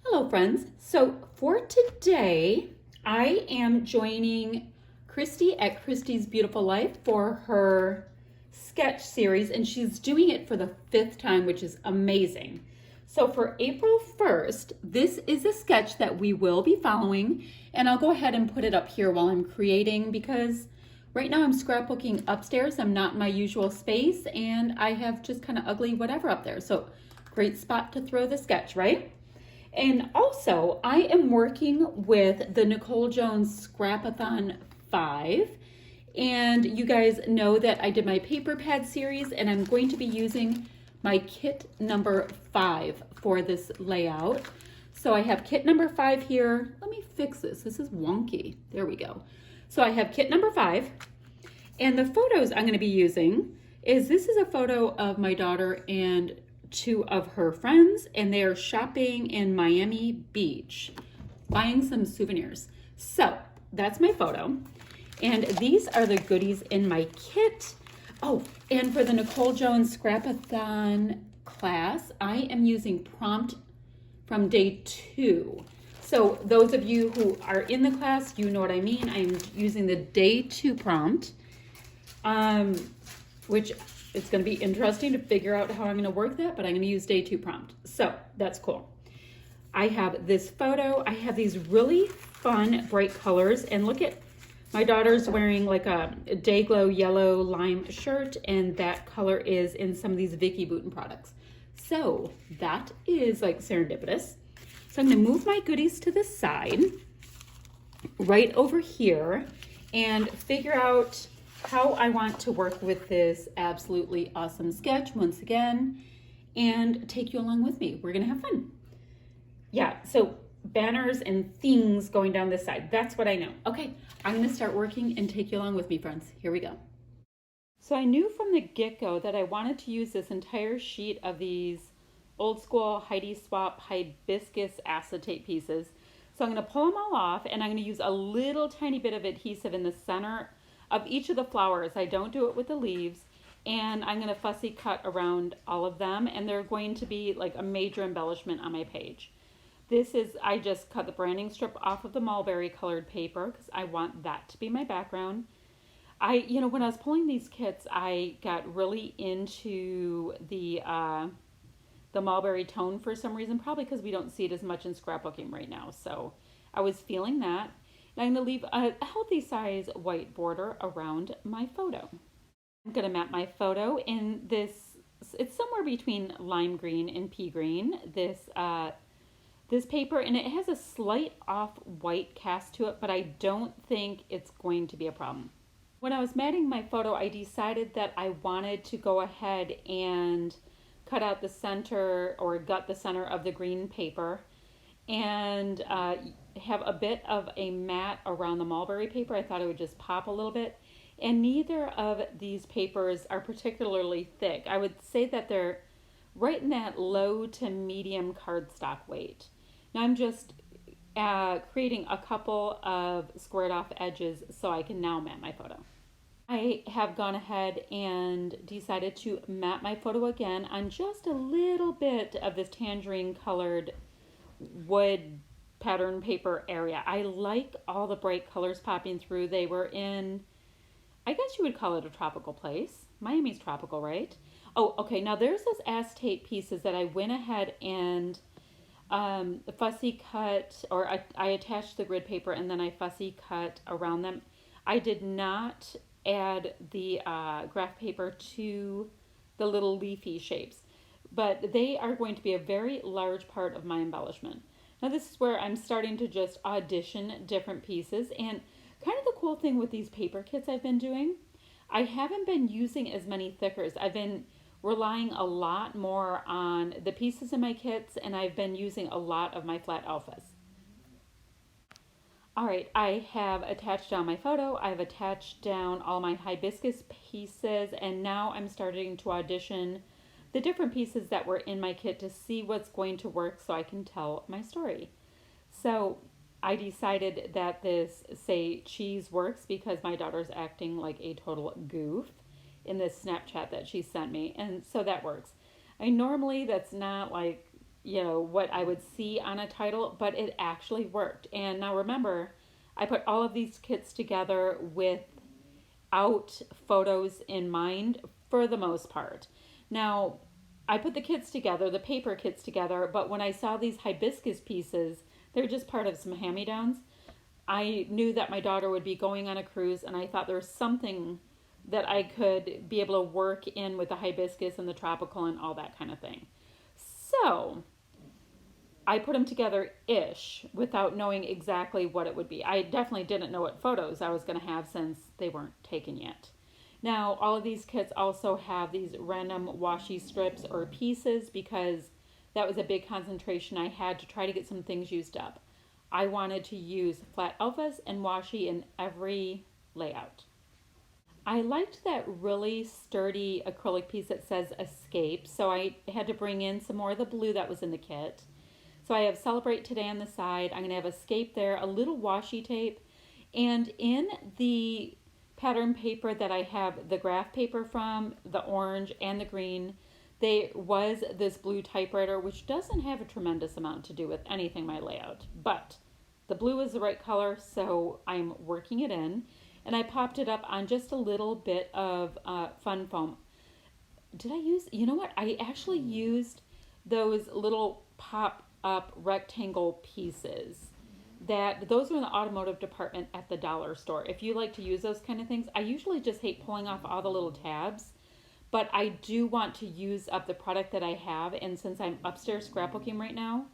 Hello, friends. So for today, I am joining Christy at Christy's Beautiful Life for her sketch series, and she's doing it for the fifth time, which is amazing. So for April 1st, this is a sketch that we will be following, and I'll go ahead and put it up here while I'm creating because right now I'm scrapbooking upstairs. I'm not in my usual space, and I have just kind of ugly whatever up there. So great spot to throw the sketch, right? And also, I am working with the Nicole Jones Scrapathon 5. And you guys know that I did my paper pad series, and I'm going to be using my kit number 5 for this layout. So I have kit number 5 here. Let me fix this. This is wonky. There we go. So I have kit number 5. And the photos I'm going to be using this is a photo of my daughter and two of her friends, and they are shopping in Miami Beach, buying some souvenirs. So that's my photo. And these are the goodies in my kit. Oh, and for the Nicole Jones Scrapathon class, I am using prompt from day 2. So those of you who are in the class, you know what I mean. I'm using the day 2 prompt, which it's going to be interesting to figure out how I'm going to work that, but I'm going to use day 2 prompt. So that's cool. I have this photo. I have these really fun bright colors, and look at my daughter's wearing like a Dayglow yellow lime shirt, and that color is in some of these Vicky Bouton products. So that is like serendipitous. So I'm going to move my goodies to the side right over here and figure out how I want to work with this absolutely awesome sketch once again and take you along with me. We're gonna have fun. Yeah, so banners and things going down this side. That's what I know. Okay, I'm gonna start working and take you along with me, friends. Here we go. So I knew from the get-go that I wanted to use this entire sheet of these old school Heidi Swapp hibiscus acetate pieces. So I'm gonna pull them all off, and I'm gonna use a little tiny bit of adhesive in the center of each of the flowers. I don't do it with the leaves, and I'm going to fussy cut around all of them, and they're going to be like a major embellishment on my page. I just cut the branding strip off of the mulberry colored paper because I want that to be my background. When I was pulling these kits, I got really into the mulberry tone for some reason, probably because we don't see it as much in scrapbooking right now. So I was feeling that. I'm going to leave a healthy size white border around my photo. I'm going to map my photo in this, it's somewhere between lime green and pea green, this paper, and it has a slight off-white cast to it, but I don't think it's going to be a problem. When I was matting my photo, I decided that I wanted to go ahead and cut out the center or gut the center of the green paper and have a bit of a mat around the mulberry paper. I thought it would just pop a little bit. And neither of these papers are particularly thick. I would say that they're right in that low to medium cardstock weight. Now I'm just creating a couple of squared off edges so I can now mat my photo. I have gone ahead and decided to mat my photo again on just a little bit of this tangerine colored wood pattern paper area. I like all the bright colors popping through. They were in, I guess you would call it a tropical place. Miami's tropical, right? Oh, okay. Now there's those acetate pieces that I went ahead and fussy cut, or I attached the grid paper and then I fussy cut around them. I did not add the graph paper to the little leafy shapes, but they are going to be a very large part of my embellishment. Now this is where I'm starting to just audition different pieces, and kind of the cool thing with these paper kits I've been doing, I haven't been using as many thickers. I've been relying a lot more on the pieces in my kits, and I've been using a lot of my flat alphas. All right, I have attached down my photo. I've attached down all my hibiscus pieces, and now I'm starting to audition the different pieces that were in my kit to see what's going to work so I can tell my story. So I decided that this say cheese works because my daughter's acting like a total goof in this Snapchat that she sent me, and so that works. Normally that's not like what I would see on a title, but it actually worked. And now remember, I put all of these kits together without photos in mind for the most part. Now, I put the kits together, the paper kits together, but when I saw these hibiscus pieces, they're just part of some hand-me-downs. I knew that my daughter would be going on a cruise, and I thought there was something that I could be able to work in with the hibiscus and the tropical and all that kind of thing. So I put them together ish without knowing exactly what it would be. I definitely didn't know what photos I was going to have since they weren't taken yet. Now, all of these kits also have these random washi strips or pieces because that was a big concentration I had to try to get some things used up. I wanted to use flat alphas and washi in every layout. I liked that really sturdy acrylic piece that says Escape, so I had to bring in some more of the blue that was in the kit. So I have Celebrate Today on the side. I'm going to have Escape there, a little washi tape, and in the pattern paper that I have the graph paper from, the orange and the green, there was this blue typewriter, which doesn't have a tremendous amount to do with anything in my layout, but the blue is the right color, so I'm working it in. And I popped it up on just a little bit of fun foam. Did I use, you know what? I actually used those little pop-up rectangle pieces. Those are in the automotive department at the dollar store. If you like to use those kind of things, I usually just hate pulling off all the little tabs, but I do want to use up the product that I have. And since I'm upstairs scrapbooking right now,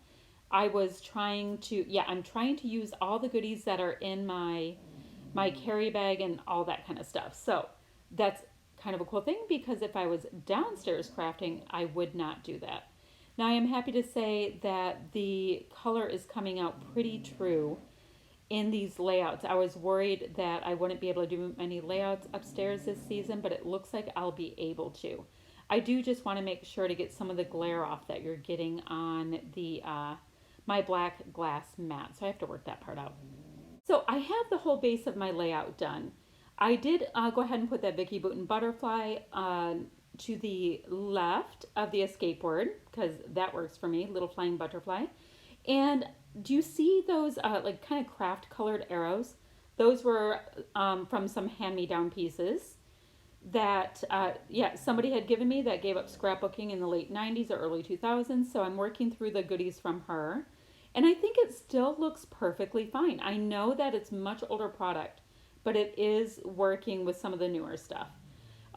I'm trying to use all the goodies that are in my carry bag and all that kind of stuff. So that's kind of a cool thing because if I was downstairs crafting, I would not do that. Now I am happy to say that the color is coming out pretty true in these layouts. I was worried that I wouldn't be able to do many layouts upstairs this season, but it looks like I'll be able to. I do just want to make sure to get some of the glare off that you're getting on the my black glass mat. So I have to work that part out. So I have the whole base of my layout done. I did go ahead and put that Vicky Bouton butterfly to the left of the escape word because that works for me, little flying butterfly. And do you see those like kind of craft colored arrows? Those were from some hand-me-down pieces that somebody had given me that gave up scrapbooking in the late 90s or early 2000s. So I'm working through the goodies from her. And I think it still looks perfectly fine. I know that it's much older product, but it is working with some of the newer stuff.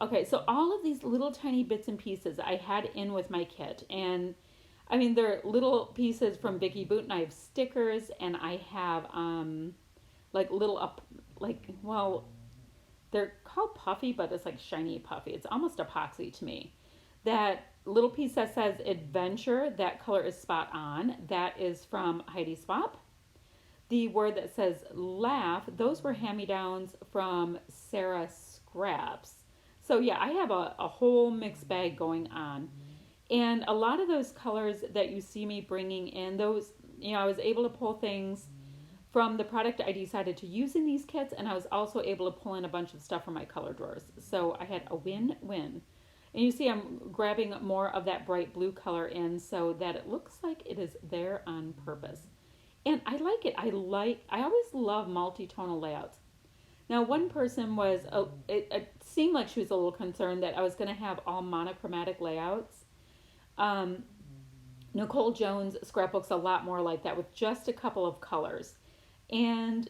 Okay, so all of these little tiny bits and pieces I had in with my kit. And I mean, they're little pieces from Vicky Bouton. I have stickers and I have they're called puffy, but it's like shiny puffy. It's almost epoxy to me. That little piece that says adventure, that color is spot on. That is from Heidi Swap. The word that says laugh, those were hand-me-downs from Sarah Scraps. So yeah, I have a whole mixed bag going on. And a lot of those colors that you see me bringing in, those, I was able to pull things from the product I decided to use in these kits, and I was also able to pull in a bunch of stuff from my color drawers. So I had a win-win. And you see I'm grabbing more of that bright blue color in so that it looks like it is there on purpose. And I like it. I always love multi-tonal layouts. Now one person it seemed like she was a little concerned that I was going to have all monochromatic layouts. Nicole Jones scrapbooks a lot more like that with just a couple of colors. And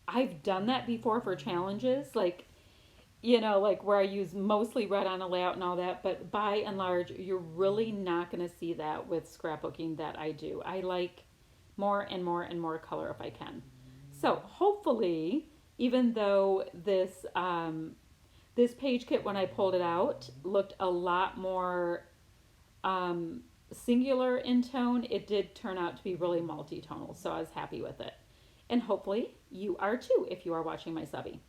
I've done that before for challenges, like where I use mostly red on a layout and all that, but by and large, you're really not going to see that with scrapbooking that I do. I like more and more and more color if I can. So hopefully, even though this page kit, when I pulled it out, looked a lot more singular in tone, it did turn out to be really multi-tonal, so I was happy with it. And hopefully you are too if you are watching my subby.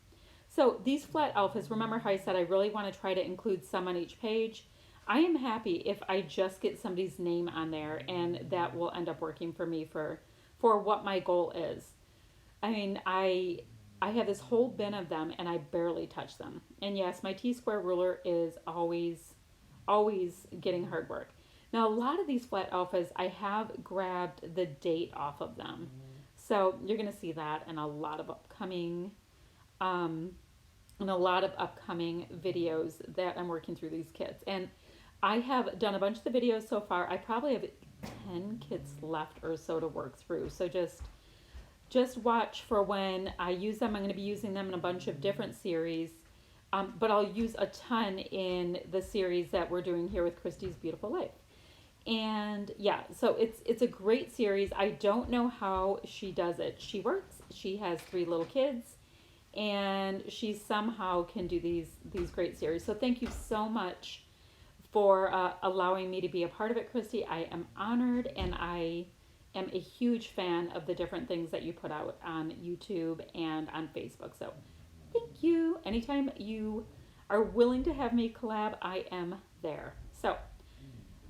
So these flat alphas, remember how I said I really want to try to include some on each page? I am happy if I just get somebody's name on there, and that will end up working for me for what my goal is. I mean, I have this whole bin of them and I barely touch them. And yes, my T-square ruler is always getting hard work. Now, a lot of these flat alphas, I have grabbed the date off of them. So you're going to see that in a lot of um, videos that I'm working through these kits. And I have done a bunch of the videos so far. I probably have 10 kits left or so to work through. So just watch for when I use them. I'm going to be using them in a bunch of different series. But I'll use a ton in the series that we're doing here with Christy's Beautiful Life. And yeah, so it's a great series. I don't know how she does it. She works. She has 3 little kids, and she somehow can do these great series. So thank you so much for allowing me to be a part of it, Christy. I am honored, and I am a huge fan of the different things that you put out on YouTube and on Facebook. So thank you. Anytime you are willing to have me collab, I am there. So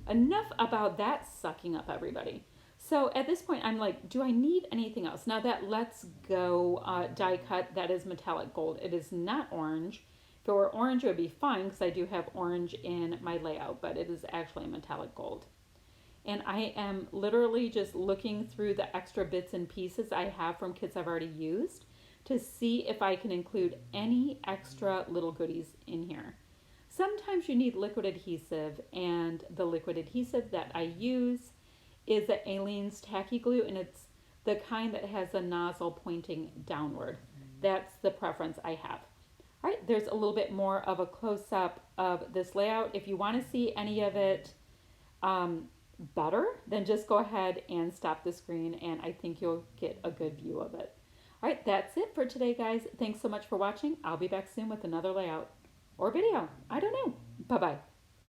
enough about that sucking up, everybody. So at this point, I'm like, do I need anything else? Now that Let's Go die cut, that is metallic gold. It is not orange. If it were orange, it would be fine because I do have orange in my layout, but it is actually metallic gold. And I am literally just looking through the extra bits and pieces I have from kits I've already used to see if I can include any extra little goodies in here. Sometimes you need liquid adhesive, and the liquid adhesive that I use is the Aleene's Tacky Glue, and it's the kind that has the nozzle pointing downward. That's the preference I have. All right, there's a little bit more of a close-up of this layout. If you want to see any of it better, then just go ahead and stop the screen, and I think you'll get a good view of it. All right, that's it for today, guys. Thanks so much for watching. I'll be back soon with another layout or video. I don't know. Bye-bye.